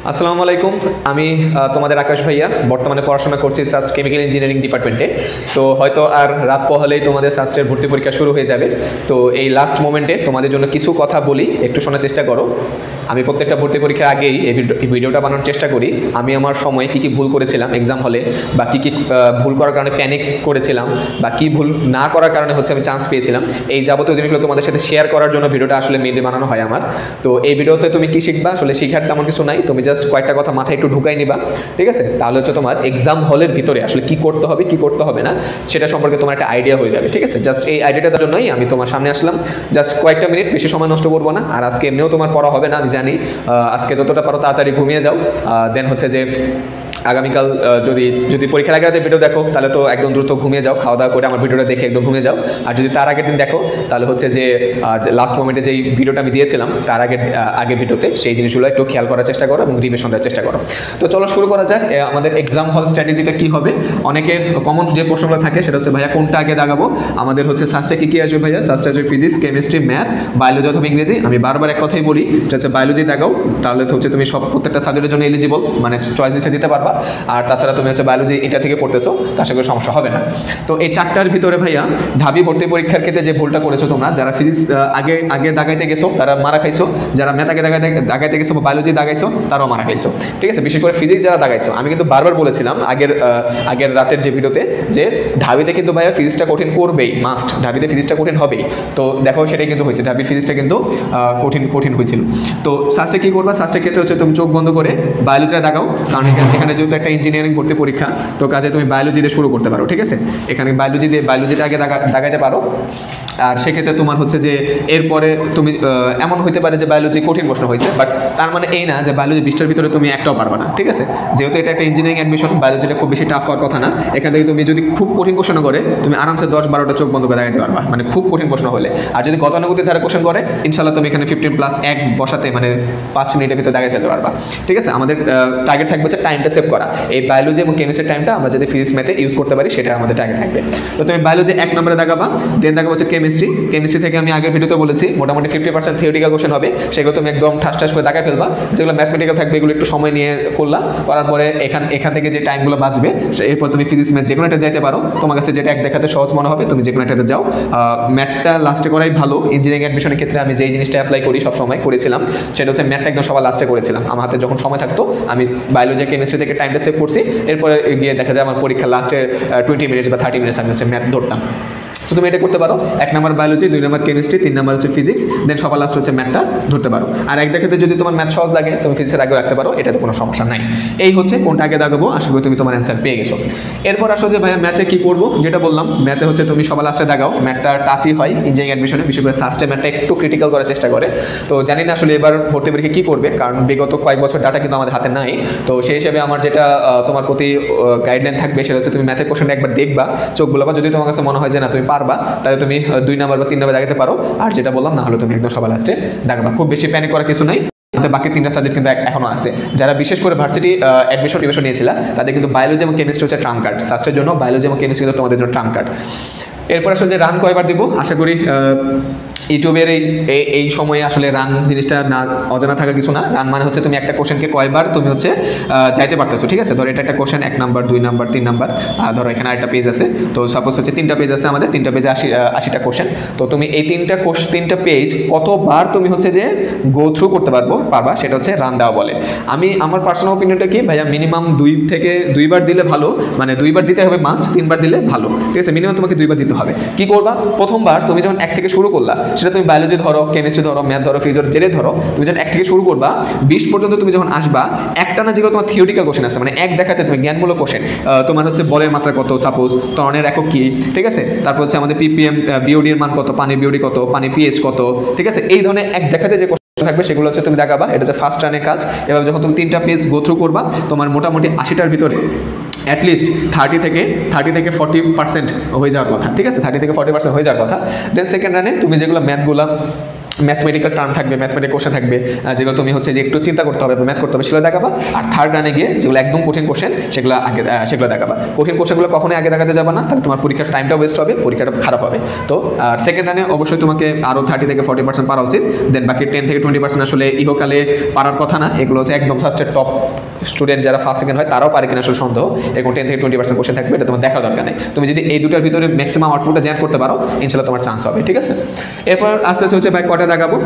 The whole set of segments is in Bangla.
আসসালামু আলাইকুম। আমি তোমাদের আকাশ ভাইয়া বর্তমানে পড়াশোনা করছি সাস্ট কেমিক্যাল ইঞ্জিনিয়ারিং ডিপার্টমেন্টে। তো হয়তো আর রাত পোহালেই তোমাদের সাস্টের ভর্তি পরীক্ষা শুরু হয়ে যাবে। তো এই লাস্ট মোমেন্টে তোমাদের জন্য কিছু কথা বলি, একটু শোনার চেষ্টা করো। আমি প্রত্যেকটা ভর্তি পরীক্ষার আগেই এই ভিডিওটা বানানোর চেষ্টা করি। আমি আমার সময় কী কী ভুল করেছিলাম এক্সাম হলে, বা কী কী ভুল করার কারণে প্যানিক করেছিলাম, বা কী ভুল না করার কারণে হচ্ছে আমি চান্স পেয়েছিলাম, এই যাবতীয় জিনিসগুলো তোমাদের সাথে শেয়ার করার জন্য ভিডিওটা আসলে মেনলি বানানো হয় আমার। তো এই ভিডিওতে তুমি কী শিখবা, আসলে শিখার তেমন কিছু নাই, তুমি জাস্ট কয়েকটা কথা মাথায় একটু ঢুকাই নিবা, ঠিক আছে? তাহলে হচ্ছে তোমার এক্সাম হলের ভিতরে আসলে কি করতে হবে কি করতে হবে না সেটা সম্পর্কে তোমার একটা আইডিয়া হয়ে যাবে, ঠিক আছে? জাস্ট এই আইডিয়াটার জন্যই আমি তোমার সামনে আসলাম। জাস্ট কয়েকটা মিনিট, বেশি সময় নষ্ট করবো না। আর আজকে এমনিও তোমার পড়া হবে না, আমি জানি। আজকে যতটা পারো তাড়াতাড়ি ঘুমিয়ে যাও। দেন হচ্ছে যে আগামীকাল যদি পরীক্ষার আগে রাতে ভিডিও দেখো তাহলে তো একদম দ্রুত ঘুমিয়ে যাও, খাওয়া দাওয়া করে আমার ভিডিওটা দেখে একদম ঘুমিয়ে যাও। আর যদি তার আগের দিন দেখো তাহলে হচ্ছে যে লাস্ট মোমেন্টে যেই ভিডিওটা আমি দিয়েছিলাম তার আগের ভিডিওতে সেই জিনিসগুলো একটু খেয়াল করার চেষ্টা করো এবং রিভিশন দেওয়ার চেষ্টা করো। তো চলো শুরু করা যাক। আমাদের এক্সাম হল স্ট্র্যাটেজিটা কী হবে? অনেকের কমন যে প্রশ্নগুলো থাকে সেটা হচ্ছে, ভাইয়া কোনটা আগে দাগাবো? আমাদের হচ্ছে সাস্টে কী কী আসবে ভাইয়া? সাস্টে আসবে ফিজিক্স, কেমিস্ট্রি, ম্যাথ, বায়োলজি অথবা ইংরেজি। আমি বারবার এক কথাই বলি, সেটা হচ্ছে বায়োলজি দাগাও, তাহলে তো হচ্ছে তুমি প্রত্যেকটা সাবজেক্টের জন্য এলিজিবল, মানে চয়েস লিস্টে দিতে পারবা। আর তাছাড়া তুমি হচ্ছে বায়োলজি এটা থেকে পড়তেছো, তার সঙ্গে সমস্যা হবে না। তো এই চারটার ভিতরে ভাইয়া ঢাবি ভর্তি পরীক্ষার ক্ষেত্রে যে ভুলটা করেছো তোমরা, যারা ফিজিক্স আগে দাগাইতে গেছো তারা মারা খাইছো, যারা ম্যাথ আগে দাগাইতে গেছো বা বায়োলজি দাগাইছো তারাও মারা খাইছো, ঠিক আছে? বিশেষ করে ফিজিক্স যারা দাগাইছো, আমি কিন্তু বারবার বলেছিলাম আগের রাতের যে ভিডিওতে, যে ঢাবিতে কিন্তু ভাইয়া ফিজিক্সটা কঠিন করবেই, মাস্ট, ঢাবিতে ফিজিক্সটা কঠিন হবেই। তো দেখো সেটাই কিন্তু হয়েছে, ঢাবির ফিজিক্সটা কিন্তু কঠিন হয়েছিল। তো সাস্টে কী করবা? সাস্টের ক্ষেত্রে হচ্ছে তুমি চোখ বন্ধ করে বায়োলজিটা দাগাও, কারণ এখানে যেহেতু একটা ইঞ্জিনিয়ারিং ভর্তি পরীক্ষা, তো কাজে তুমি বায়োলজি দিয়ে শুরু করতে পারো, ঠিক আছে? এখানে বায়োলজিটা আগে দাগাইতে পারো। আর সেক্ষেত্রে তোমার হচ্ছে যে এরপরে তুমি এমন হইতে পারে যে বায়োলজি কঠিন প্রশ্ন হয়েছে, বাট তার মানে এই না যে বায়োলজি 20টার ভিতরে তুমি একটাও পারবা না, ঠিক আছে? যেহেতু এটা একটা ইঞ্জিনিয়ারিং অ্যাডমিশন, বায়োলজিটা খুব বেশি টাফ হওয়ার কথা না। এখান থেকে তুমি যদি খুব কঠিন প্রশ্ন করে তুমি আরামসে 10-12টা চোখ বন্ধ করে দাগাইতে পারবা, মানে খুব কঠিন প্রশ্ন হলে। আর যদি গতানুগতিক ধারা কোশ্চেন করে, ইনশাল্লাহ তুমি এখানে 15+1 বসাতে, মানে 5 মিনিটের ভিতরে দাগাই ফেলতে পারবা, ঠিক আছে? আমাদের টার্গেট থাকবে হচ্ছে টাইমটা সেভ করা। এই বায়োলজি এবং কেমিস্ট্রির টাইমটা আমরা যদি ফিজিক্স ম্যাথে ইউজ করতে পারি সেটা আমাদের টার্গেট থাকবে। তো তুমি বায়োলজি 1 নম্বরে দাগাবা, দেন দাগাবো হচ্ছে কেমিস্ট্রি থেকে আমি আগের ভিডিওতে বলেছি মোটামুটি 50% থিওরিটিক্যাল কোশ্চেন হবে, সেগুলো তুমি একদম ঠাস করে দাগাই ফেলবা। যেগুলো ম্যাথমেটিক্যাল থাকবে এগুলো একটু সময় নিয়ে করার পরে এখান থেকে যে টাইমগুলো বাঁচবে, এরপর তুমি ফিজিক্স ম্যাথ যে কোনো একটা যাইতে পারো, তোমার কাছে যেটা এক দেখাতে সহজ মনে হবে তুমি যে কোনো একটাতে যাও। ম্যাথটা লাস্টে করাই ভালো। ইঞ্জিনিয়ারিং অ্যাডমিশনের ক্ষেত্রে আমি যেই জিনিসটা অ্যাপ্লাই করি, সবসময় করেছিলাম, সেটা হচ্ছে ম্যাথটা একদম সবার লাস্টে করেছিলাম। আমার হাতে যখন সময় থাকতো আমি বায়োলজি কেমিস্ট্রি থেকে টাইমটা সেভ করছি, এরপরে গিয়ে দেখা যায় আমার পরীক্ষা লাস্টে 20 মিনিটস বা 30 মিনিটস আমি হচ্ছে ম্যাথ ধরতাম। তো তুমি এটা করতে পারো, 1 নম্বর বায়োলজি, 2 নম্বর কেমিস্ট্রি, 3 নম্বর হচ্ছে ফিজিক্স, দেন সবার লাস্ট হচ্ছে ম্যাথটা ধরতে পারো। আর এক দেখাতে যদি তোমার ম্যাথ সহজ লাগে তুমি ফিজিক্সের আগে রাখতে পারো, এটাতে কোনো সমস্যা নাই। এই হচ্ছে কোনটা আগে দাগাবো, আশা করি তুমি তোমার অ্যান্সার পেয়ে গেছো। এরপর আসো যে ভাইয়া ম্যাথে কী করবো, যেটা বললাম ম্যাথে হচ্ছে তুমি সবার লাস্টে দাগাও। ম্যাথটা টাফই হয় ইঞ্জিনিয়ারিং অ্যাডমিশনে, বিশেষ করে সাস্টে ম্যাথটা একটু ক্রিটিক্যাল করার চেষ্টা করে। তো জানি না আসলে এবার ভর্তি পরীক্ষা কী করবে, কারণ বিগত কয়েক বছর ডাটা কিন্তু আমাদের হাতে নাই। তো সেই হিসেবে আমার যেটা তোমার প্রতি গাইডলাইন থাকবে সেটা হচ্ছে তুমি ম্যাথের কোশ্চেনটা একবার দেখবা, চোখ বলাবা। যদি তোমার কাছে মনে হয় যে না তুমি পারবা, তাহলে তুমি 2 নম্বর বা 3 নম্বর দাগাতে পারো। আর যেটা বললাম, না হলে তুমি একদম সবার লাস্টে দাগাবা। খুব বেশি প্যানিক করার কিছু নাই, বাকি 3টা সাবজেক্ট কিন্তু এখনো আছে। যারা বিশেষ করে ভার্সিটি অ্যাডমিশন নিয়েছিল তাদের কিন্তু বায়োলজি এবং কেমিস্ট্রি হচ্ছে ট্রাম্প কার্ড। সাস্টের জন্য বায়োলজি এবং কেমিস্ট্রি কিন্তু তোমাদের জন্য ট্রাম্প কার্ড। এরপর আসলে যে রান কয়বার দিব, আশা করি ইউটিউবের এই সময়ে আসলে রান জিনিসটা না অজানা থাকা কিছু না। রান মানে হচ্ছে তুমি একটা কোশ্চেনকে কয়বার তুমি হচ্ছে যাইতে পারতেছো, ঠিক আছে? ধরো এটা একটা কোশ্চেন 1 নম্বর, 2 নম্বর, 3 নম্বর, ধরো এখানে আরেকটা পেজ আছে। তো সাপোজ হচ্ছে 3টা পেজ আছে আমাদের, 3টা পেজে 80টা কোশ্চেন। তো তুমি এই 3টা পেজ কতবার তুমি হচ্ছে যে গো থ্রু করতে পারবা সেটা হচ্ছে রান দেওয়া বলে। আমার পার্সোনাল ওপিনিয়নটা কি ভাইয়া, মিনিমাম 2 দিলে ভালো, মানে 2বার দিতে হবে মাস্ট, 3বার দিলে ভালো, ঠিক আছে? মিনিমাম তোমাকে 2বার দিতে হবে। কি করবা, প্রথমবার তুমি যখন 1 থেকে শুরু করলা, সেটা তুমি বায়োলজি ধরো, কেমিস্ট্রি ধরো, ম্যাথ ধরো, ফিজিক্স যেটা ধরো, তুমি যখন 1 থেকে শুরু করবা 20 পর্যন্ত তুমি যখন আসবা, একটা না যেগুলো তোমার থিওরিটিক্যাল কোশ্চেন আছে, মানে এক দেখাতে তুমি জ্ঞানমূলক কোশ্চেন, তোমার হচ্ছে বলের মাত্রা কত, সাপোজ ত্বরণের একক কি, ঠিক আছে? তারপর হচ্ছে আমাদের পিপিএম, বিওডি এর মান কত, পানির বিওডি কত, পানি পিএইচ কত, ঠিক আছে? এই ধরনের এক দেখাতে যে থাকবে সেগুলো হচ্ছে তুমি দেখাবা। এটা হচ্ছে ফার্স্ট রানের কাজ। এবার যখন তুমি 3টা পেজ গো থ্রু করবা, তোমার মোটামুটি 80টার ভিতরে অ্যাটলিস্ট 30 থেকে 40% হয়ে যাওয়ার কথা, ঠিক আছে? 30 থেকে 40% হয়ে যাওয়ার কথা। দেন সেকেন্ড রানে তুমি যেগুলো ম্যাথগুলো ম্যাথমেটিক্যাল টার্ম থাকবে, ম্যাথমেটিক কোশ্চেন থাকবে, যেগুলো তুমি হচ্ছে যে একটু চিন্তা করতে হবে বা ম্যাথ করতে হবে সেগুলো দেখাবা। আর থার্ড রানে গিয়ে যেগুলো একদম কঠিন কোশ্চেন সেগুলো দেখাবা। কঠিন কোশ্চেনগুলো কখনোই আগে দেখাতে যাবে না, তাহলে তোমার পরীক্ষার টাইমটা ওয়েস্ট হবে, পরীক্ষাটা খারাপ হবে। তো আর সেকেন্ড রানে অবশ্যই তোমাকে আরও 30 থেকে 40% পারা উচিত। দেন বাকি 10 থেকে 20% আসলে ইহকালে পারার কথা না, এগুলো হচ্ছে একদম ফার্স্টের টপ স্টুডেন্ট যারা ফার্স্ট সেকেন্ড হয় তারাও পারে কিনা আসলে সন্দেহ। এরকম 10 থেকে 20% কোশ্চেন থাকবে, এটা তোমার দেখার দরকার নেই। তুমি যদি এই দুটার ভিতরে ম্যাক্সিমাম আউটপুটটা জেনারেট করতে পারো, ইনশাল্লাহ তোমার চান্স হবে, ঠিক আছে। এরপর আস্তে আস্তে হচ্ছে ভাই কটা দেখাবো,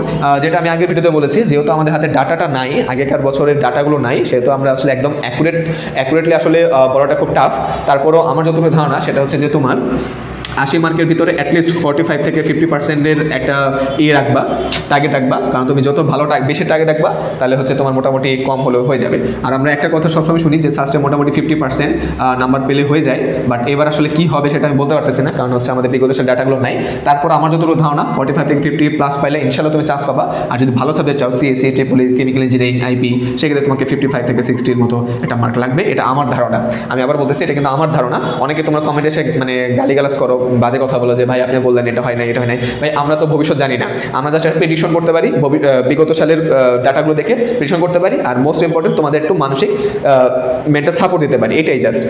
যেটা আমি আগের ভিডিওতে বলেছি, যেহেতু আমাদের হাতে ডাটাটা নাই, আগেকার বছরের ডাটাগুলো নাই, সেহেতু আমরা আসলে একদম অ্যাকুরেটলি আসলে বলাটা খুব টাফ। তারপরও আমার যতটুকু ধারণা সেটা হচ্ছে যে তোমার 80 মার্কের ভিতরে অ্যাটলিস্ট 45 থেকে 50%-এর একটা রাখবা, টার্গেট রাখবা। কারণ তুমি যত ভালো বেশি টার্গেট রাখবা, তাহলে হচ্ছে তোমার মোটামুটি কম হলেও হয়ে যাবে। আর আমরা একটা কথা সবসময় শুনি যে সাস্টে মোটামুটি 50% নাম্বার পেলে হয়ে যায়, বাট এবার আসলে কী হবে সেটা আমি বলতে পারতেছি না, কারণ হচ্ছে আমাদের বিগত ডাটাগুলো নাই। তারপর আমার যতটুকু ধারণা 45 থেকে 50+ পাইলে ইনশাল্লাহ তুমি চান্স পাবা। আর যদি ভালো সাবজেক্ট চাও, CSC, Tripoli, chemical engineering, IP, সেক্ষেত্রে তোমাকে 55 থেকে 60-এর মতো একটা মার্ক লাগবে। এটা আমার ধারণা, আমি আবার বলতেছি এটা কিন্তু আমার ধারণা। অনেকে তোমরা কমেন্টে এসে মানে গালিগালাজ করো, বাজে কথা বলো যে ভাই আপনি বললেন এটা হয় না, এটা হয় নাই। ভাই আমরা তো ভবিষ্যৎ জানি না, আমরা জাস্ট প্রেডিকশন করতে পারি, বিগত সালের ডাটাগুলো দেখে প্রেডিকশন করতে পারি। আর মোস্ট ইম্পর্টেন্ট তোমাদের একটু মানসিক মেন্টাল সাপোর্ট দিতে পারি, এটাই জাস্ট।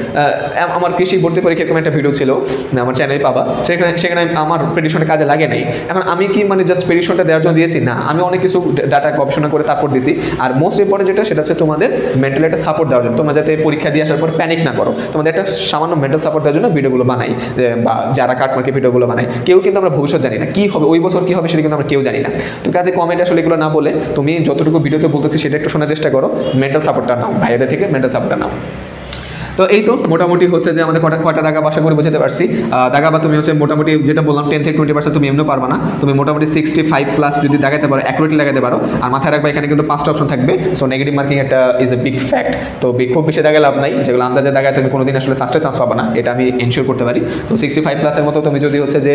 আমার কৃষি ভর্তি পরীক্ষার কোনো একটা ভিডিও ছিল আমার চ্যানেলে পাবা, সেখানে আমার প্রেডিকশনটা কাজে লাগে নাই। এখন আমি কি মানে জাস্ট প্রেডিকশনটা দেওয়ার জন্য দিয়েছি না, আমি অনেক কিছু ডাটা গবেষণা করে তারপর দিয়েছি। আর মোস্ট ইম্পর্টেন্ট যেটা সেটা হচ্ছে তোমাদের মেন্টাল একটা সাপোর্ট দেওয়ার জন্য, তোমরা যাতে পরীক্ষা দিয়ে আসার পর প্যানিক না করো, তোমাদের একটা সামান্য মেন্টাল সাপোর্ট দেওয়ার জন্য ভিডিওগুলো বানাই, বা যারা কাটমার্কে ভিডিওগুলো বানাই। কেউ কিন্তু আমরা ভবিষ্যৎ জানি না, কী হবে ওই বছর কী হবে সেটা কিন্তু আমরা কেউ জানি না। তো কাজে কমেন্ট আসলে এগুলো না বলে তুমি যতটুকু ভিডিওতে বলতেছি সেটা একটু শোনার চেষ্টা করো, মেন্টাল সাপোর্টটা নাও, ভাইয়াদের থেকে মেন্টাল সাপোর্টটা নাও। তো এই তো মোটামুটি হচ্ছে যে আমাদের কয়টা দাগাবা আশা করে বুঝতে পারছি। দাগাবা তুমি হচ্ছে মোটামুটি যেটা বললাম 10 থেকে 20% তুমি এমনিও পারবা না, তুমি মোটামুটি 65+ যদি দাগাতে পারো, অ্যাকুরেটলি লাগাতে পারো। আর মাথায় রাখবা এখানে কিন্তু 5টা অপশন থাকবে, সো নেগেটিভ মার্কিং একটা ইজ এ বিগ ফ্যাক্ট। তো খুব বেশি দাগায় লাভ নাই, যেগুলো আন্দাজে দাগায় তুমি কোনোদিন আসলে সাস্টে চান্স পাবা না, এটা আমি এনশিওর করতে পারি। তো 65+-এর মতো তুমি যদি হচ্ছে যে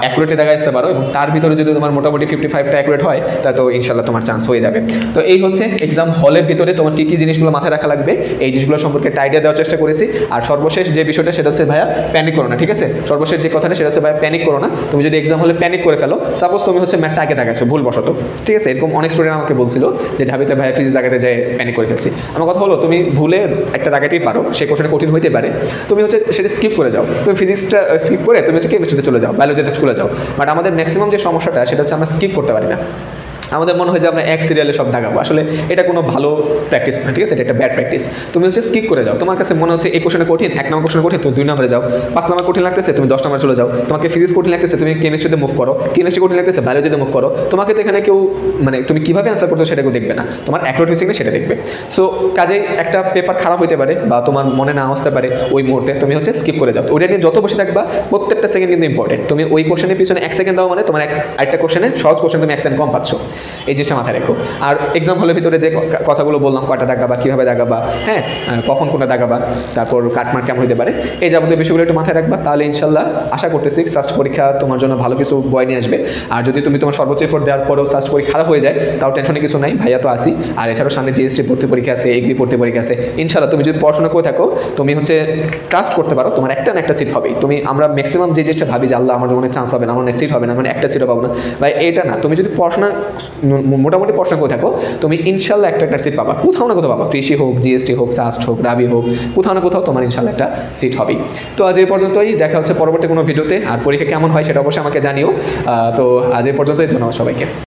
অ্যাকুরেটলি দাগায় আসতে পারো, এবং তার ভিতরে যদি তোমার মোটামুটি 55টা অ্যাকুরেট হয়, তা তো ইনশাল্লাহ তোমার চান্স হয়ে যাবে। তো এই হচ্ছে এক্সাম হলের ভিতরে তোমার কী কী জিনিসগুলো মাথায় রাখা লাগবে, এই জিনিসগুলো সম্পর্কে একটা আইডিয়া দেওয়ার চেষ্টা করেছি। আর সর্বশেষ যে বিষয়টা সেটা হচ্ছে ভাইয়া প্যানিক করো না, ঠিক আছে। সর্বশেষ যে কথাটা সেটা হচ্ছে ভাইয়া প্যানিক করো না। তুমি যদি এক্সাম হলে প্যানিক করে ফেলো, সাপোজ তুমি হচ্ছে ম্যাথটা আগে দাগাচ্ছো ভুলবশত, ঠিক আছে, এরকম অনেক স্টুডেন্ট আমাকে বলছিল যে ঢাবিতে ভাইয়া ফিজিক্স দাগাতে যায় প্যানিক করে ফেলছি। আমার কথা হলো তুমি ভুলে একটা দাগাতেই পারো, সেই কোশ্চেন কঠিন হইতে পারে, তুমি হচ্ছে সেটা স্কিপ করে যাও, তুমি ফিজিক্সটা স্কিপ করে তুমি হচ্ছে কেমিস্ট্রিতে চলে যাও, বায়োলজিতে চলে যাও। বাট আমাদের ম্যাক্সিমাম যে সমস্যাটা সেটা হচ্ছে আমরা স্কিপ করতে পারি না। আমাদের মনে হয় যে আমরা এক সিরিয়ালে সব দাগাবো, আসলে এটা কোনো ভালো প্র্যাকটিস না, ঠিক আছে, এটা একটা ব্যাড প্র্যাকটিস। তুমি হচ্ছে স্কিপ করে যাও, তোমার কাছে মনে হচ্ছে এই কোশ্চেনে কঠিন, 1 নম্বর কোশ্চেন কঠিন, তুমি 2 নম্বরে যাও, 5 নম্বর কঠিন লাগতেছে তুমি 10 নম্বরে চলে যাও, তোমাকে ফিজিক্স কঠিন লাগতেছে তুমি কেমিস্ট্রিতে মুভ করো, কেমিস্ট্রি কঠিন লাগতেছে বায়োলজিতে মুভ করো। তোমাকে তো এখানে কেউ মানে তুমি কীভাবে অ্যান্সার করছো সেটা কেউ দেখবে না, তোমার অ্যাকুরেট হয়েছে কিনা সেটা দেখবে। সো কাজেই একটা পেপার খারাপ হতে পারে বা তোমার মনে না আসতে পারে, ওই মুহূর্তে তুমি হচ্ছে স্কিপ করে যাও। ওটা নিয়ে যত বসে থাকবা, প্রত্যেকটা সেকেন্ড কিন্তু ইম্পর্টেন্ট। তুমি ওই কোশ্চেনের পিছনে 1 সেকেন্ড দাও মানে তোমার আরেকটা কোশ্চেনে সহজ কোশ্চেন তুমি 1 সেকেন্ড কম পাচ্ছ, এই জিনিসটা মাথায় রেখো। আর এক্সাম হলের ভিতরে যে কথাগুলো বললাম, কয়টা দাগাবা, কীভাবে দাগাবা, হ্যাঁ, কখন কোনটা দাগাবা, তারপর কাটমার্ক কেমন হতে পারে, এই যাবতীয় বিষয়গুলো একটু মাথায় রাখবা, তাহলে ইনশাল্লাহ আশা করতেছি সাস্ট পরীক্ষা তোমার জন্য ভালো কিছু বয় নিয়ে আসবে। আর যদি তুমি তোমার সর্বোচ্চ এফোর্ট দেওয়ার পরেও সাস্ট পরীক্ষা খারাপ হয়ে যায়, তাও টেনশনে কিছু নাই, ভাইয়া তো আসি। আর এছাড়াও সামনে জিএসটি ভর্তি পরীক্ষা আছে, এগ্রি ভর্তি পরীক্ষা আছে, ইনশাল্লাহ তুমি যদি পড়াশোনা করে থাকো, তুমি হচ্ছে ট্রাস্ট করতে পারো, তোমার একটা না একটা সিট হবেই। আমরা ম্যাক্সিমাম যে জিনিসটা ভাবি যে আল্লাহ আমার মনে চান্স হবে না, আমার সিট হবে না, মানে একটা সিটও পাবো না, ভাই এটা না। তুমি যদি পড়াশোনা মোটামুটি পড়াশোনা করে থাকো, তুমি ইনশাল্লাহ একটা সিট পাবা, কোথাও না কোথাও পাবা, কৃষি হোক, জিএসটি হোক, সাস্ট হোক, রাবি হোক, কোথাও না কোথাও তোমার ইনশাল্লাহ একটা সিট হবেই। তো আজ এই পর্যন্তই, দেখা হচ্ছে পরবর্তী কোনো ভিডিওতে। আর পরীক্ষা কেমন হয় সেটা অবশ্যই আমাকে জানিও। তো আজ এই পর্যন্তই, ধন্যবাদ সবাইকে।